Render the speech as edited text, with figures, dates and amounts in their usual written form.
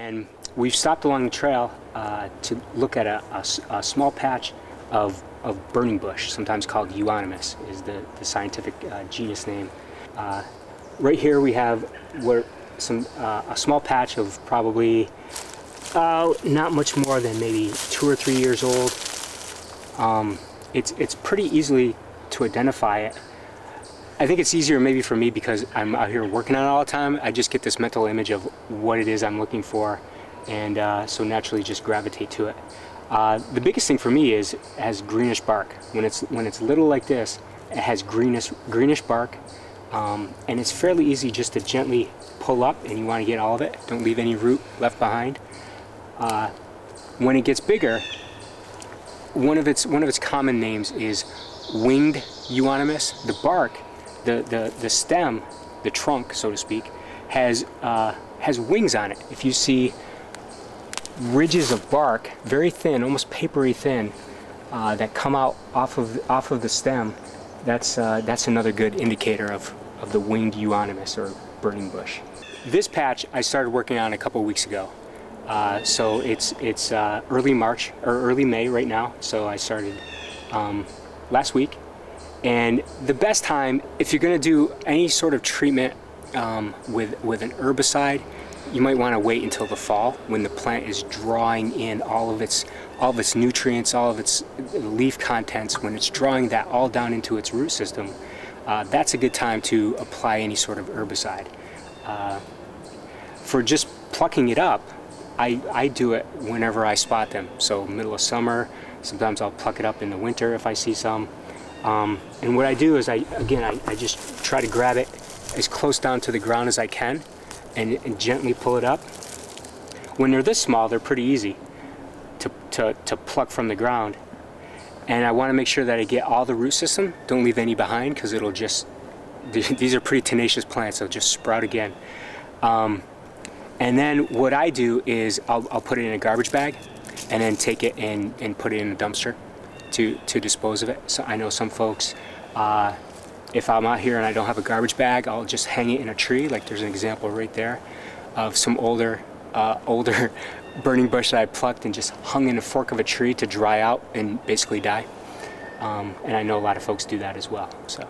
And we've stopped along the trail to look at a small patch of burning bush, sometimes called euonymus is the scientific genus name. Right here we have a small patch of probably not much more than maybe 2 or 3 years old. It's pretty easily to identify it. I think it's easier maybe for me because I'm out here working on it all the time. I just get this mental image of what it is I'm looking for, and so naturally just gravitate to it. The biggest thing for me is it has greenish bark. When it's little like this, it has greenish bark, and it's fairly easy just to gently pull up, and you want to get all of it. Don't leave any root left behind. When it gets bigger, one of its common names is winged euonymus. The bark, the stem, the trunk, so to speak, has wings on it. If you see ridges of bark, very thin, almost papery thin, that come out off of the stem, that's another good indicator of the winged euonymus or burning bush. This patch I started working on a couple weeks ago. So it's early March or early May right now. So I started last week, and the best time if you're going to do any sort of treatment with an herbicide, you might want to wait until the fall when the plant is drawing in all of its nutrients, all of its leaf contents. When it's drawing that all down into its root system, that's a good time to apply any sort of herbicide. For just plucking it up, I do it whenever I spot them. So middle of summer, sometimes I'll pluck it up in the winter if I see some. And what I do is I just try to grab it as close down to the ground as I can and gently pull it up. When they're this small, they're pretty easy to pluck from the ground. And I want to make sure that I get all the root system. Don't leave any behind, because it'll just, these are pretty tenacious plants, they'll just sprout again. And then what I do is I'll put it in a garbage bag and then take it and put it in a dumpster to dispose of it. So I know some folks, if I'm out here and I don't have a garbage bag, I'll just hang it in a tree. Like there's an example right there of some older burning bush that I plucked and just hung in a fork of a tree to dry out and basically die. And I know a lot of folks do that as well. So.